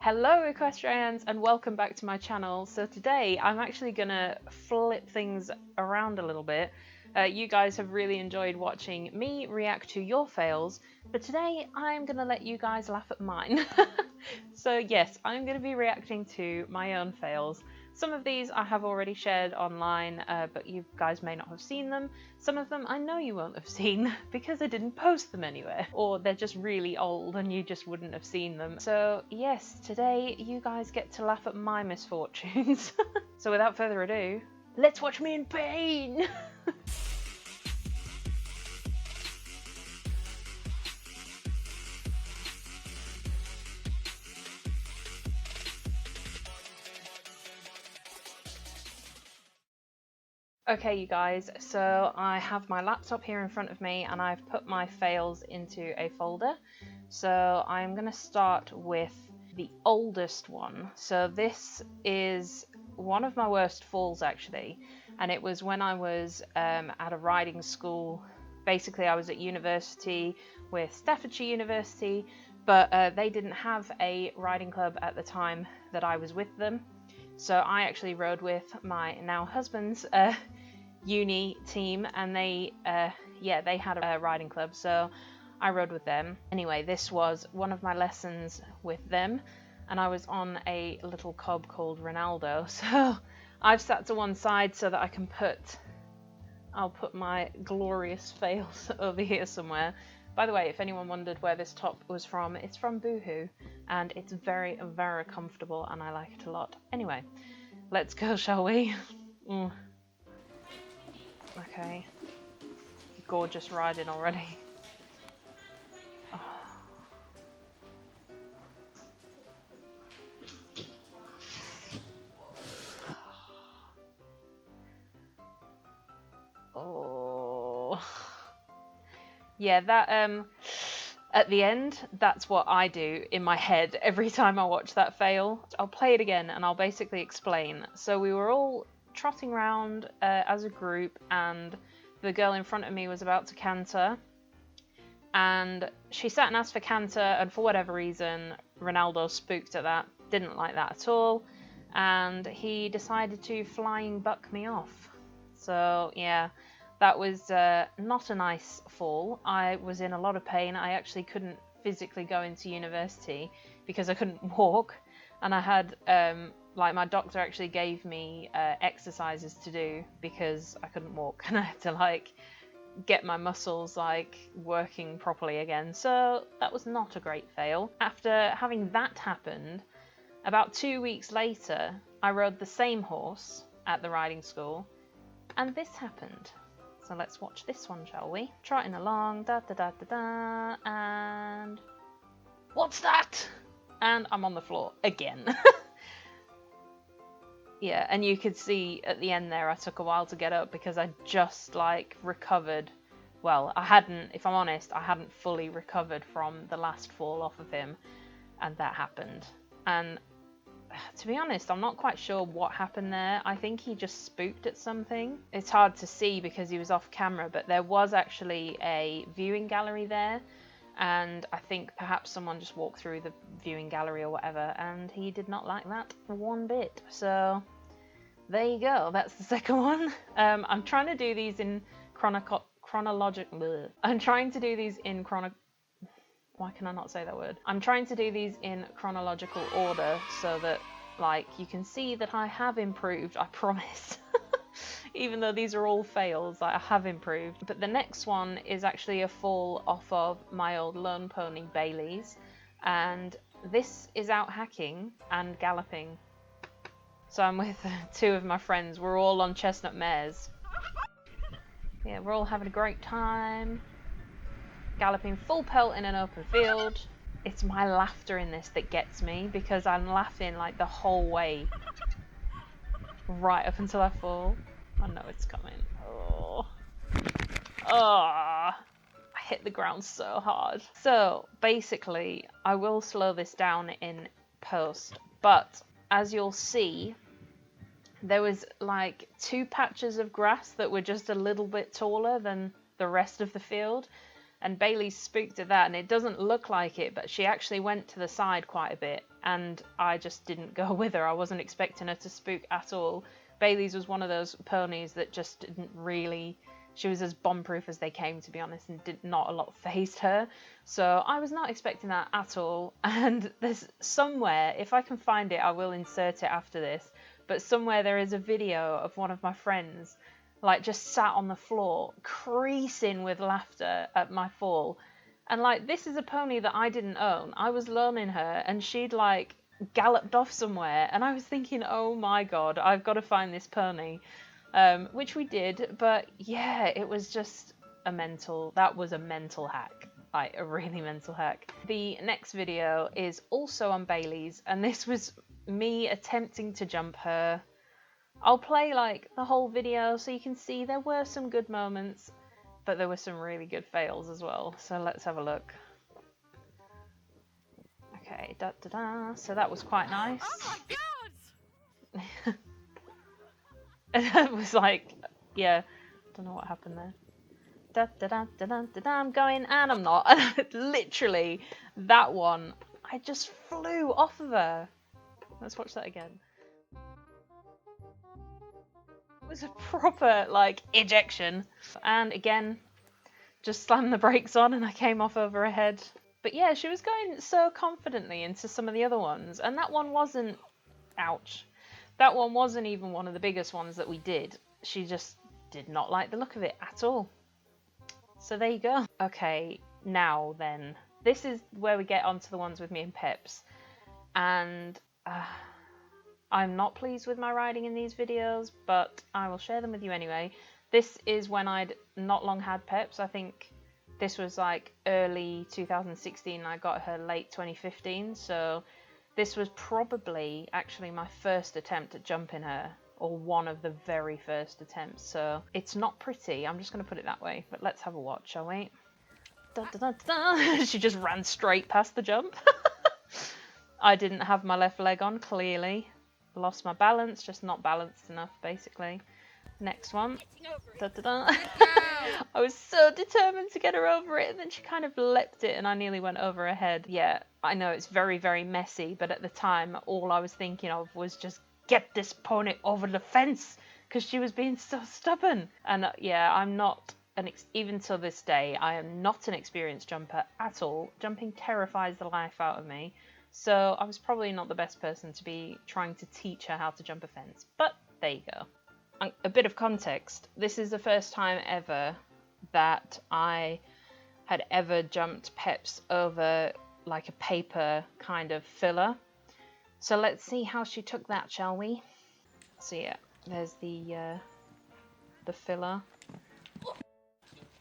Hello EquesRAYans and welcome back to my channel. So today I'm actually gonna flip things around a little bit. You guys have really enjoyed watching me react to your fails, but today I'm gonna let you guys laugh at mine. So yes, I'm gonna be reacting to my own fails. Some of these I have already shared online, but you guys may not have seen them. Some of them I know you won't have seen because I didn't post them anywhere, or they're just really old and you just wouldn't have seen them. So yes, today you guys get to laugh at my misfortunes. So without further ado, let's watch me in pain! Okay, you guys, so I have my laptop here in front of me and I've put my fails into a folder. So I'm going to start with the oldest one. So this is one of my worst falls actually, and it was when I was at a riding school. Basically, I was at university with Staffordshire University, but they didn't have a riding club at the time that I was with them. So I actually rode with my now husband's uni team, and they had a riding club, so I rode with them. Anyway, this was one of my lessons with them, and I was on a little cob called Ronaldo. So I've sat to one side so that I'll put my glorious fails over here somewhere. By the way, if anyone wondered where this top was from, it's from Boohoo, and it's very, very comfortable, and I like it a lot. Anyway, let's go, shall we? Okay. Gorgeous riding already. Oh. Yeah, that at the end, that's what I do in my head every time I watch that fail. I'll play it again and I'll basically explain. So we were all trotting around as a group, and the girl in front of me was about to canter, and she sat and asked for canter, and for whatever reason Ronaldo spooked at that, didn't like that at all, and he decided to flying buck me off. So yeah, that was not a nice fall. I was in a lot of pain. I actually couldn't physically go into university because I couldn't walk, and I had like my doctor actually gave me exercises to do because I couldn't walk, and I had to like get my muscles like working properly again. So that was not a great fail. After having that happened, about 2 weeks later, I rode the same horse at the riding school, and this happened. So let's watch this one, shall we? Trotting along, da da da da da, and what's that? And I'm on the floor again. Yeah, and you could see at the end there I took a while to get up because I just like recovered. Well, I hadn't, if I'm honest, I hadn't fully recovered from the last fall off of him, and that happened. And to be honest, I'm not quite sure what happened there. I think he just spooked at something. It's hard to see because he was off camera, but there was actually a viewing gallery there, and I think perhaps someone just walked through the viewing gallery or whatever, and he did not like that one bit. So there you go, that's the second one. I'm trying to do these in I'm trying to do these in why can I not say that word? I'm trying to do these in chronological order so that like you can see that I have improved, I promise. Even though these are all fails, I have improved. But the next one is actually a fall off of my old lone pony Bailey's, and this is out hacking and galloping. So I'm with two of my friends, we're all on chestnut mares. Yeah, we're all having a great time. Galloping full pelt in an open field. It's my laughter in this that gets me because I'm laughing like the whole way. Right up until I fall. I know it's coming. Oh. I hit the ground so hard. So basically, I will slow this down in post, but as you'll see, there was like 2 patches of grass that were just a little bit taller than the rest of the field. and Bailey's spooked at that, and it doesn't look like it, but she actually went to the side quite a bit, and I just didn't go with her. I wasn't expecting her to spook at all. Bailey's was one of those ponies that just didn't really... She was as bomb-proof as they came, to be honest, and not a lot phased her. So I was not expecting that at all. And there's somewhere, if I can find it, I will insert it after this, but somewhere there is a video of one of my friends like just sat on the floor creasing with laughter at my fall. And like, this is a pony that I didn't own. I was loaning her, and she'd like galloped off somewhere, and I was thinking, oh my god, I've got to find this pony. Which we did, but yeah, it was just that was a mental hack, like a really mental hack. The next video is also on Bailey's, and this was me attempting to jump her. I'll play like the whole video so you can see there were some good moments, but there were some really good fails as well. So let's have a look. Okay, da da da. So that was quite nice. Oh my god! It was like, yeah, don't know what happened there. Da da da da da da da. I'm going and I'm not. Literally, that one, I just flew off of her. Let's watch that again. It was a proper like ejection, and again, just slammed the brakes on and I came off over her head. But yeah, she was going so confidently into some of the other ones, and that one wasn't, ouch, that one wasn't even one of the biggest ones that we did. She just did not like the look of it at all. So there you go. Okay, now then, this is where we get onto the ones with me and Peps, and I'm not pleased with my riding in these videos, but I will share them with you anyway. This is when I'd not long had Peps. I think this was like early 2016, I got her late 2015, so this was probably actually my first attempt at jumping her, or one of the very first attempts, so it's not pretty, I'm just going to put it that way, but let's have a watch, shall we? Da, da, da, da. She just ran straight past the jump. I didn't have my left leg on, clearly. Lost my balance, just not balanced enough, basically. Next one. Da, da, da. I was so determined to get her over it, and then she kind of leapt it and I nearly went over her head. Yeah, I know it's very, very messy, but at the time, all I was thinking of was just get this pony over the fence, because she was being so stubborn. And yeah, I'm not, even till this day, I am not an experienced jumper at all. Jumping terrifies the life out of me. So I was probably not the best person to be trying to teach her how to jump a fence, but there you go. A bit of context, this is the first time ever that I had ever jumped Peps over like a paper kind of filler. So let's see how she took that, shall we? So yeah, there's the filler.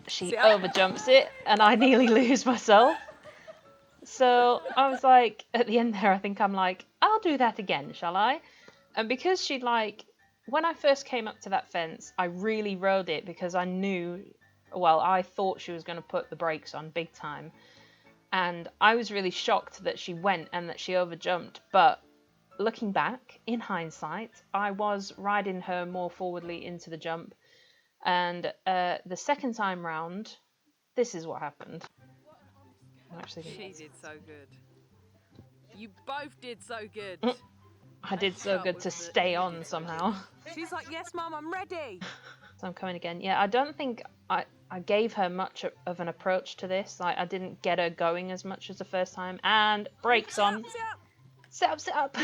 She overjumps it and I nearly lose myself. So I was like, at the end there, I think I'm like, I'll do that again, shall I? And because she'd like, when I first came up to that fence, I really rode it because I knew, well, I thought she was going to put the brakes on big time. And I was really shocked that she went and that she overjumped. But looking back, in hindsight, I was riding her more forwardly into the jump. And the second time round, this is what happened. She did so good. You both did so good. I did so good to stay on somehow. She's like, yes, Mum, I'm ready. So I'm coming again. Yeah, I don't think I gave her much of an approach to this. Like, I didn't get her going as much as the first time. And brakes on. Sit up, sit up.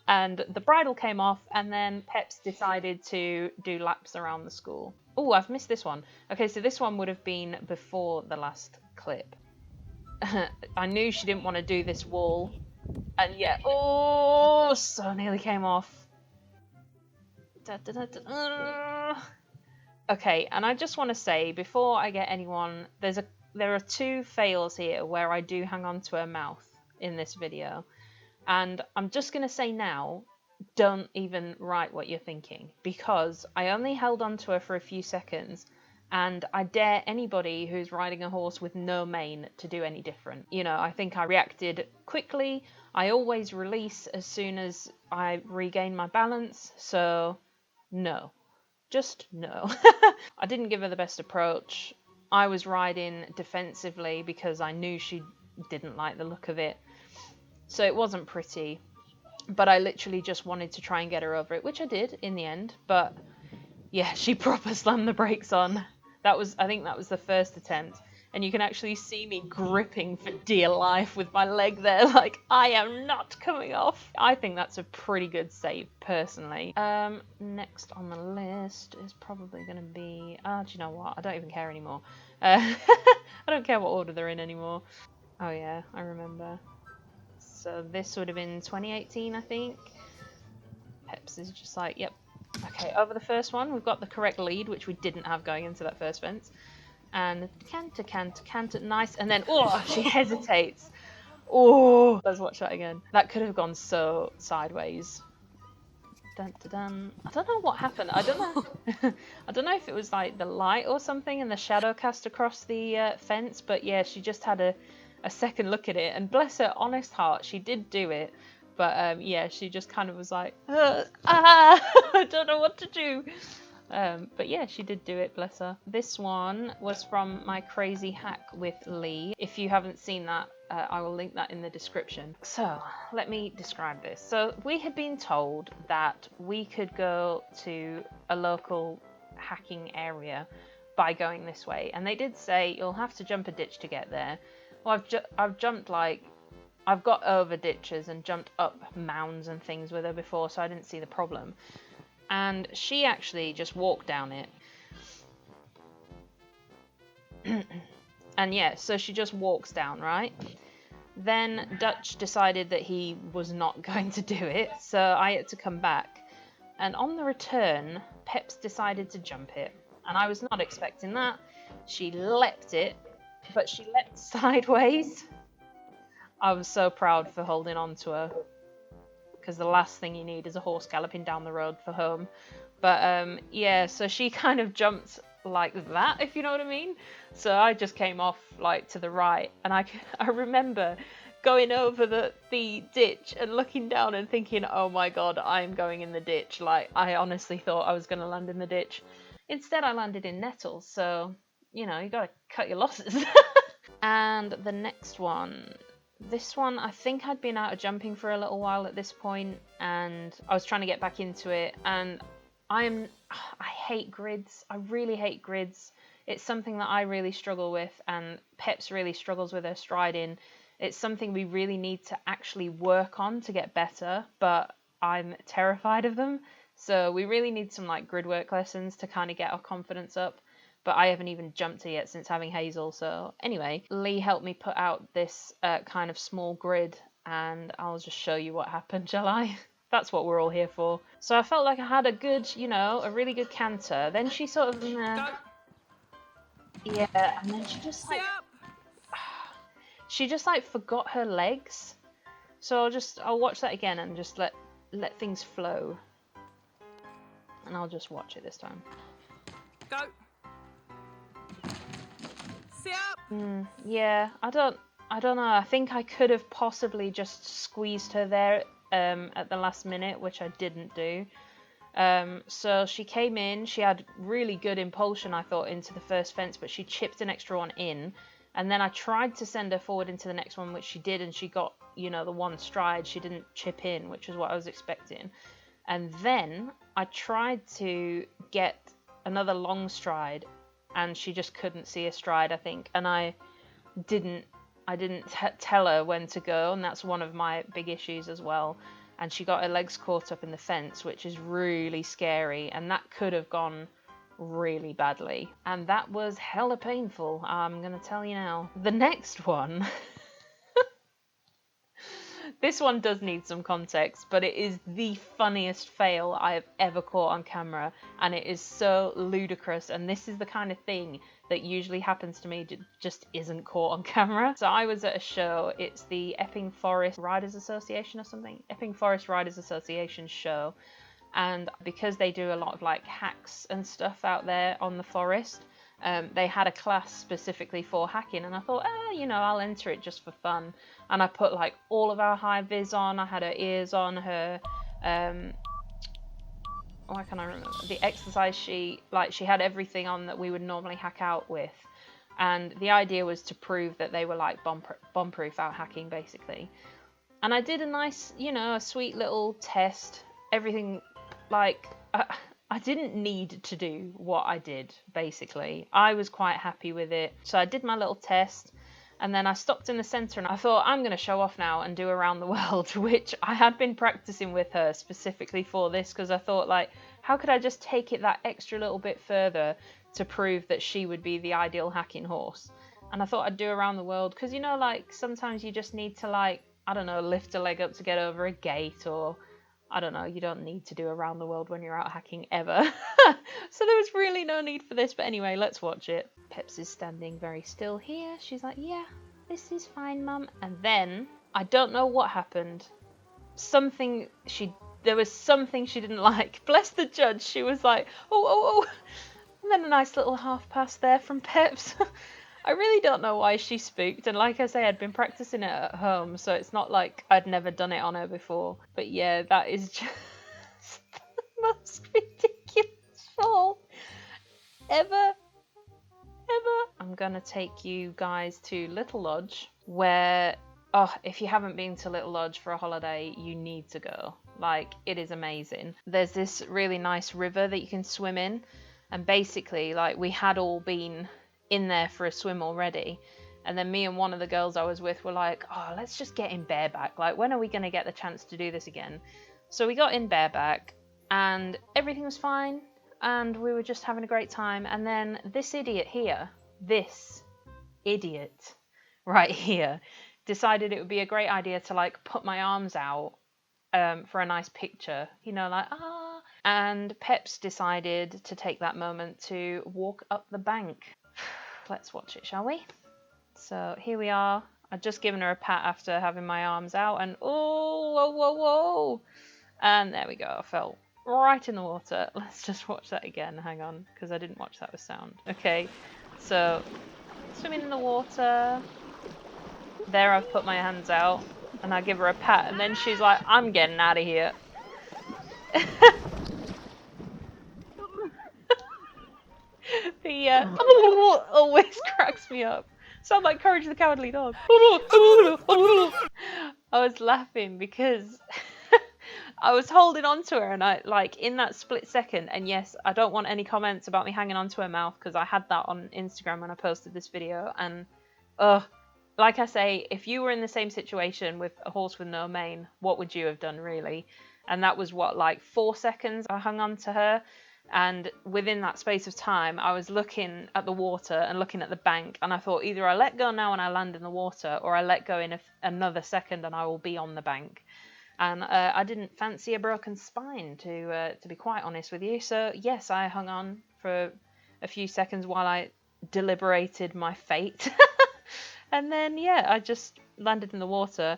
And the bridle came off, and then Peps decided to do laps around the school. Oh, I've missed this one. Okay, so this one would have been before the last clip. I knew she didn't want to do this wall. And yeah, oh, so nearly came off. Da, da, da, da. Okay, and I just want to say, before I get anyone, there are two fails here where I do hang on to her mouth in this video. And I'm just going to say now, don't even write what you're thinking, because I only held on to her for a few seconds, and I dare anybody who's riding a horse with no mane to do any different. You know, I think I reacted quickly. I always release as soon as I regain my balance, so no. Just no. I didn't give her the best approach. I was riding defensively because I knew she didn't like the look of it. So it wasn't pretty, but I literally just wanted to try and get her over it, which I did in the end. But yeah, she proper slammed the brakes on. I think that was the first attempt. And you can actually see me gripping for dear life with my leg there, like, I am not coming off. I think that's a pretty good save, personally. Next on the list is probably going to be... do you know what? I don't even care anymore. I don't care what order they're in anymore. Oh yeah, I remember. So this would have been 2018, I think. Peps is just like, yep. Okay, over the first one, we've got the correct lead, which we didn't have going into that first fence. And canter, canter, canter, nice. And then, oh, she hesitates. Oh, let's watch that again. That could have gone so sideways. Dun, dun, dun. I don't know what happened. I don't know. I don't know if it was like the light or something and the shadow cast across the fence. But yeah, she just had a second look at it. And bless her honest heart, she did do it. But yeah, she just kind of was like, I don't know what to do. But yeah, she did do it, bless her. This one was from my crazy hack with Lee. If you haven't seen that, I will link that in the description. So let me describe this. So we had been told that we could go to a local hacking area by going this way. And they did say you'll have to jump a ditch to get there. Well, I've jumped like... I've got over ditches and jumped up mounds and things with her before, so I didn't see the problem. And she actually just walked down it. And yeah, so she just walks down, right? Then Dutch decided that he was not going to do it, so I had to come back. And on the return, Peps decided to jump it. And I was not expecting that. She leapt it, but she leapt sideways. I was so proud for holding on to her, because the last thing you need is a horse galloping down the road for home. But yeah, so she kind of jumped like that, if you know what I mean. So I just came off like to the right, and I remember going over the ditch and looking down and thinking, oh my god, I'm going in the ditch. Like, I honestly thought I was going to land in the ditch. Instead, I landed in nettles, so, you know, you gotta cut your losses. And the next one... This one, I think I'd been out of jumping for a little while at this point, and I was trying to get back into it, and I hate grids. I really hate grids. It's something that I really struggle with, and Peps really struggles with her striding. It's something we really need to actually work on to get better, but I'm terrified of them. So we really need some like grid work lessons to kind of get our confidence up. But I haven't even jumped her yet since having Hazel. So anyway, Lee helped me put out this kind of small grid, and I'll just show you what happened, shall I? That's what we're all here for. So I felt like I had a good, you know, a really good canter. Then she sort of, yeah, and then she just like, forgot her legs. So I'll watch that again and just let things flow. And I'll just watch it this time. Go. Yeah, I don't know. I think I could have possibly just squeezed her there at the last minute, which I didn't do. So she came in. She had really good impulsion, I thought, into the first fence, but she chipped an extra one in. And then I tried to send her forward into the next one, which she did, and she got, you know, the one stride. She didn't chip in, which is what I was expecting. And then I tried to get another long stride, and she just couldn't see a stride, I think. And I didn't tell her when to go, and that's one of my big issues as well. And she got her legs caught up in the fence, which is really scary, and that could have gone really badly. And that was hella painful, I'm gonna tell you now. The next one... This one does need some context, but it is the funniest fail I have ever caught on camera, and it is so ludicrous, and this is the kind of thing that usually happens to me, just isn't caught on camera. So I was at a show, it's the Epping Forest Riders Association or something, Epping Forest Riders Association show, and because they do a lot of like hacks and stuff out there on the forest, they had a class specifically for hacking, and I thought, you know, I'll enter it just for fun. And I put like all of our high vis on. I had her ears on, her why can't I remember, the exercise sheet, like she had everything on that we would normally hack out with. And the idea was to prove that they were like bomb-proof out hacking, basically. And I did a nice, you know, a sweet little test. Everything, like, I didn't need to do what I did, basically. I was quite happy with it. So I did my little test, and then I stopped in the centre and I thought, I'm going to show off now and do around the world, which I had been practicing with her specifically for this, because I thought, like, how could I just take it that extra little bit further to prove that she would be the ideal hacking horse? And I thought I'd do around the world, because, you know, like, sometimes you just need to, like, I don't know, lift a leg up to get over a gate, or I don't know, you don't need to do around the world when you're out hacking ever. So there was really no need for this, but anyway, let's watch it. Peps is standing very still here. She's like, yeah, this is fine, Mum. And then, I don't know what happened. There was something she didn't like. Bless the judge, she was like, oh. And then a nice little half pass there from Peps. I really don't know why she spooked, and like I say, I'd been practicing it at home, so it's not like I'd never done it on her before. But yeah, that is just the most ridiculous fall ever. I'm gonna take you guys to Little Lodge, where, oh, if you haven't been to Little Lodge for a holiday, you need to go. Like, it is amazing. There's this really nice river that you can swim in, and basically, like, we had all been in there for a swim already, and then me and one of the girls I was with were like, oh, let's just get in Bareback, like, when are we going to get the chance to do this again? So we got in Bareback and everything was fine and we were just having a great time, and then this idiot right here decided it would be a great idea to, like, put my arms out for a nice picture, you know, like, ah. And Peps decided to take that moment to walk up the bank. Let's watch it, shall we? So here we are. I'd just given her a pat after having my arms out, and oh, whoa. And there we go, I fell right in the water. Let's just watch that again, hang on, because I didn't watch that with sound. Okay, so swimming in the water. There I've put my hands out, and I give her a pat, and then she's like, I'm getting out of here. The always cracks me up. Sound like Courage the Cowardly Dog. I was laughing because I was holding on to her, and I, like, in that split second, and yes, I don't want any comments about me hanging onto her mouth, because I had that on Instagram when I posted this video, and like I say, if you were in the same situation with a horse with no mane, what would you have done, really? And that was what, like 4 seconds I hung on to her. And within that space of time, I was looking at the water and looking at the bank, and I thought, either I let go now and I land in the water, or I let go in another second and I will be on the bank. And I didn't fancy a broken spine, to be quite honest with you. So yes, I hung on for a few seconds while I deliberated my fate. And then, yeah, I just landed in the water.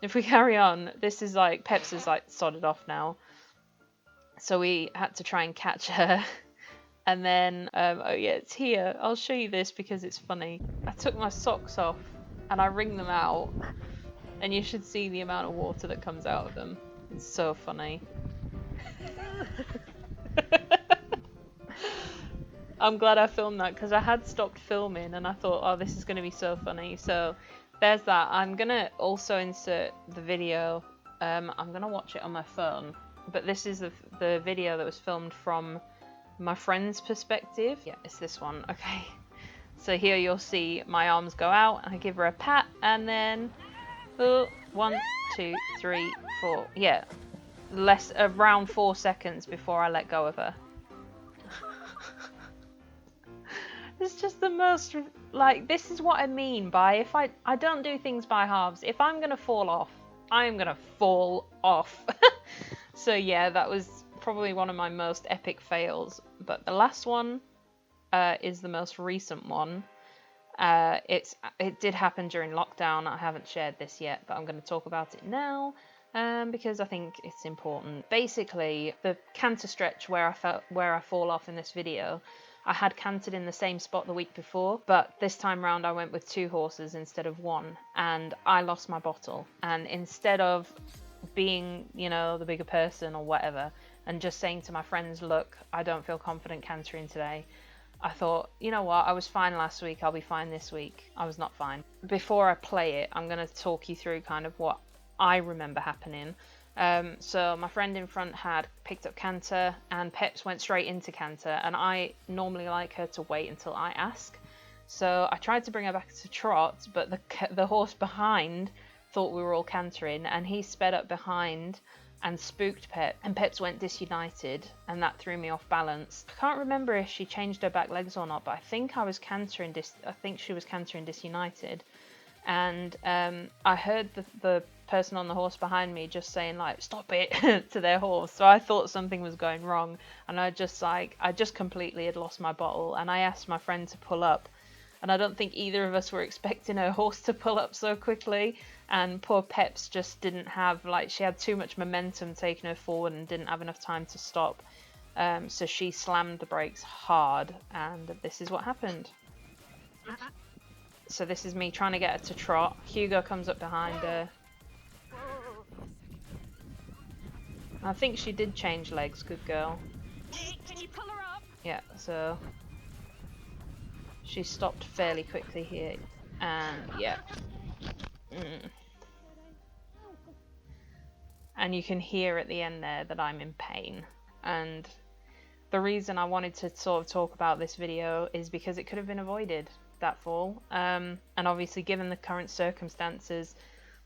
If we carry on, this is like, Peps is like sodded off now. So we had to try and catch her. And then, oh yeah, it's here. I'll show you this because it's funny. I took my socks off and I wring them out. And you should see the amount of water that comes out of them. It's so funny. I'm glad I filmed that, because I had stopped filming and I thought, oh, this is going to be so funny. So there's that. I'm going to also insert the video. I'm going to watch it on my phone. But this is the video that was filmed from my friend's perspective. Yeah, it's this one. Okay. So here you'll see my arms go out, and I give her a pat, and then 1, 2, 3, 4. Yeah, around 4 seconds before I let go of her. It's just the most, like, this is what I mean by, if I don't do things by halves. If I'm gonna fall off, I am gonna fall off. So yeah, that was probably one of my most epic fails. But the last one is the most recent one. It did happen during lockdown. I haven't shared this yet, but I'm going to talk about it now because I think it's important. Basically, the canter stretch where I fall off in this video, I had cantered in the same spot the week before, but this time round I went with 2 horses instead of 1, and I lost my bottle. And instead of being, you know, the bigger person or whatever, and just saying to my friends, look, I don't feel confident cantering today, I thought, you know what, I was fine last week, I'll be fine this week. I was not fine. Before I play it, I'm going to talk you through kind of what I remember happening. So my friend in front had picked up canter and Peps went straight into canter, and I normally like her to wait until I ask. So I tried to bring her back to trot, but the horse behind thought we were all cantering, and he sped up behind and spooked Pep, and Peps went disunited, and that threw me off balance. I can't remember if she changed her back legs or not, but I think I think she was cantering disunited, and I heard the person on the horse behind me just saying like "stop it" to their horse, so I thought something was going wrong, and I just completely had lost my bottle, and I asked my friend to pull up. And I don't think either of us were expecting her horse to pull up so quickly. And poor Peps just didn't have, like, she had too much momentum taking her forward and didn't have enough time to stop. So she slammed the brakes hard, and this is what happened. So this is me trying to get her to trot. Hugo comes up behind her. I think she did change legs, good girl. Can you pull her up? Yeah, so she stopped fairly quickly here, and yeah. And you can hear at the end there that I'm in pain. And the reason I wanted to sort of talk about this video is because it could have been avoided, that fall. And obviously, given the current circumstances,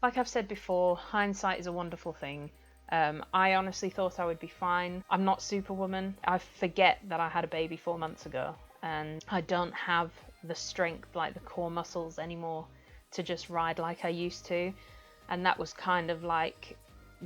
like I've said before, hindsight is a wonderful thing. I honestly thought I would be fine. I'm not Superwoman. I forget that I had a baby 4 months ago, and I don't have the strength, like the core muscles anymore, to just ride like I used to. And that was kind of like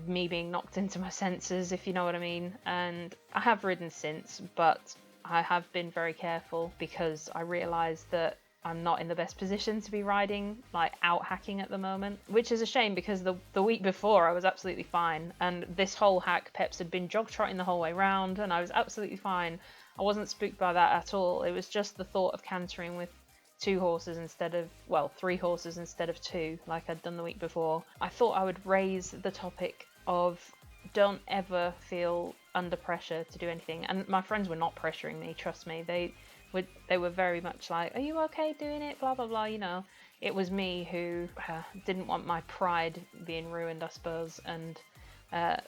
me being knocked into my senses, if you know what I mean. And I have ridden since, but I have been very careful because I realised that I'm not in the best position to be riding, like out hacking at the moment, which is a shame because the week before I was absolutely fine, and this whole hack Peps had been jog trotting the whole way round and I was absolutely fine. I wasn't spooked by that at all. It was just the thought of cantering with 2 horses instead of, well, 3 horses instead of 2, like I'd done the week before. I thought I would raise the topic of don't ever feel under pressure to do anything. And my friends were not pressuring me, trust me. They were very much like, are you okay doing it, blah blah blah, you know. It was me who didn't want my pride being ruined, I suppose, and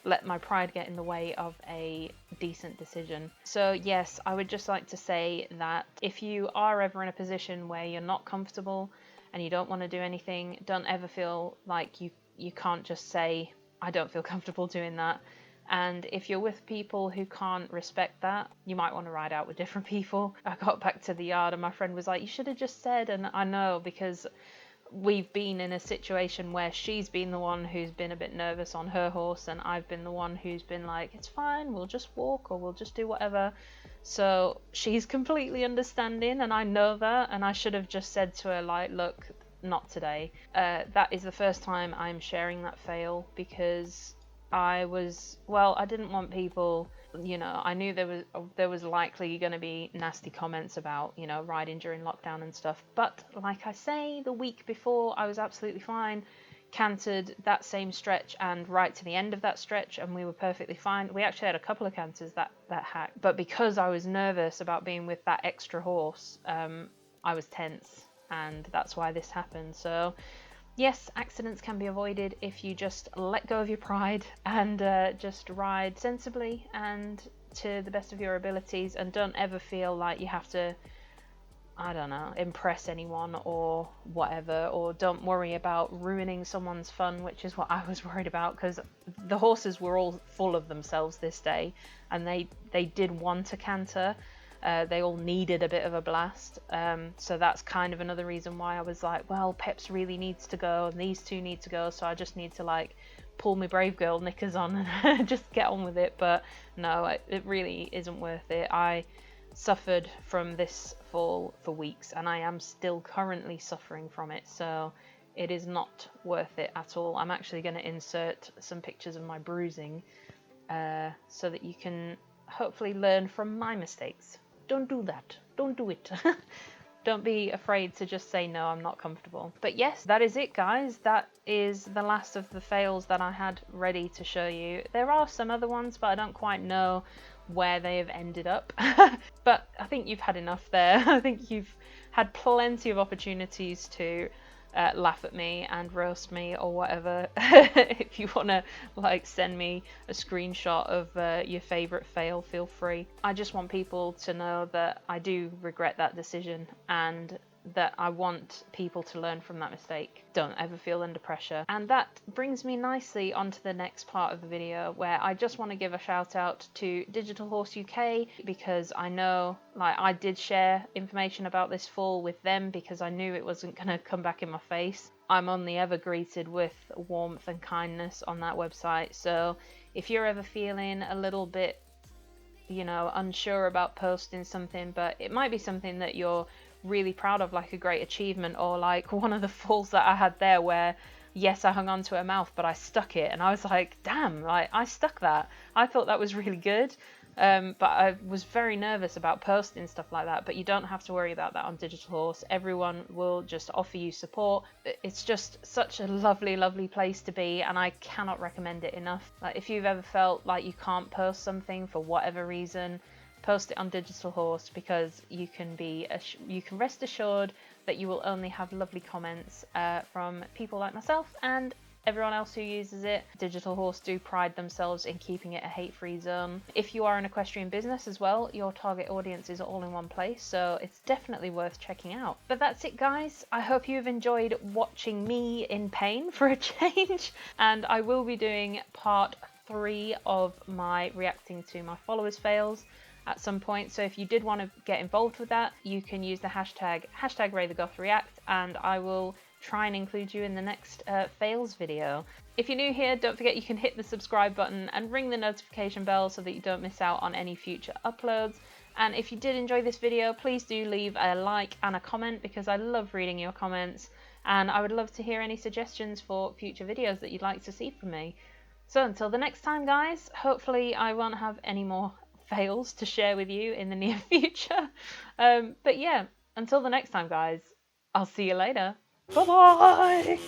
let my pride get in the way of a decent decision. So yes, I would just like to say that if you are ever in a position where you're not comfortable and you don't want to do anything, don't ever feel like you can't just say, I don't feel comfortable doing that. And if you're with people who can't respect that, you might want to ride out with different people. I got back to the yard and my friend was like, you should have just said, and I know because we've been in a situation where she's been the one who's been a bit nervous on her horse, and I've been the one who's been like, it's fine, we'll just walk or we'll just do whatever. So she's completely understanding, and I know that, and I should have just said to her, like, look, not today. That is the first time I'm sharing that fail because I didn't want people, you know, I knew there was likely going to be nasty comments about, you know, riding during lockdown and stuff. But like I say, the week before I was absolutely fine, cantered that same stretch and right to the end of that stretch, and we were perfectly fine. We actually had a couple of canters that hack, but because I was nervous about being with that extra horse, I was tense, and that's why this happened. So yes, accidents can be avoided if you just let go of your pride and just ride sensibly and to the best of your abilities, and don't ever feel like you have to, I don't know, impress anyone or whatever, or don't worry about ruining someone's fun, which is what I was worried about, because the horses were all full of themselves this day and they did want to canter. They all needed a bit of a blast, so that's kind of another reason why I was like, well, Peps really needs to go and these 2 need to go, so I just need to like pull my brave girl knickers on and just get on with it. But no, it really isn't worth it. I suffered from this fall for weeks and I am still currently suffering from it, so it is not worth it at all. I'm actually going to insert some pictures of my bruising so that you can hopefully learn from my mistakes. Don't do that. Don't do it. Don't be afraid to just say, no, I'm not comfortable. But yes, that is it, guys. That is the last of the fails that I had ready to show you. There are some other ones, but I don't quite know where they have ended up. But I think you've had enough there. I think you've had plenty of opportunities to laugh at me and roast me or whatever. If you want to like send me a screenshot of your favorite fail, feel free. I just want people to know that I do regret that decision and that I want people to learn from that mistake. Don't ever feel under pressure. And that brings me nicely onto the next part of the video, where I just want to give a shout out to Digital Horse UK, because I know, like, I did share information about this fall with them because I knew it wasn't going to come back in my face. I'm only ever greeted with warmth and kindness on that website, so if you're ever feeling a little bit, you know, unsure about posting something, but it might be something that you're really proud of, like a great achievement, or like one of the falls that I had there where, yes, I hung on to her mouth, but I stuck it, and I was like, damn, like I stuck that. I thought that was really good. But I was very nervous about posting stuff like that, but you don't have to worry about that on Digital Horse. Everyone will just offer you support. It's just such a lovely, lovely place to be, and I cannot recommend it enough. Like, if you've ever felt like you can't post something for whatever reason, post it on Digital Horse, because you can rest assured that you will only have lovely comments from people like myself and everyone else who uses it. Digital Horse do pride themselves in keeping it a hate-free zone. If you are an equestrian business as well, your target audience is all in one place, so it's definitely worth checking out. But that's it, guys. I hope you've enjoyed watching me in pain for a change, and I will be doing part 3 of my reacting to my followers' fails at some point. So if you did want to get involved with that, you can use the hashtag raythegothreact, and I will try and include you in the next fails video. If you're new here, don't forget you can hit the subscribe button and ring the notification bell so that you don't miss out on any future uploads. And if you did enjoy this video, please do leave a like and a comment, because I love reading your comments, and I would love to hear any suggestions for future videos that you'd like to see from me. So until the next time, guys, hopefully I won't have any more fails to share with you in the near future. But yeah, until the next time, guys, I'll see you later. Bye bye!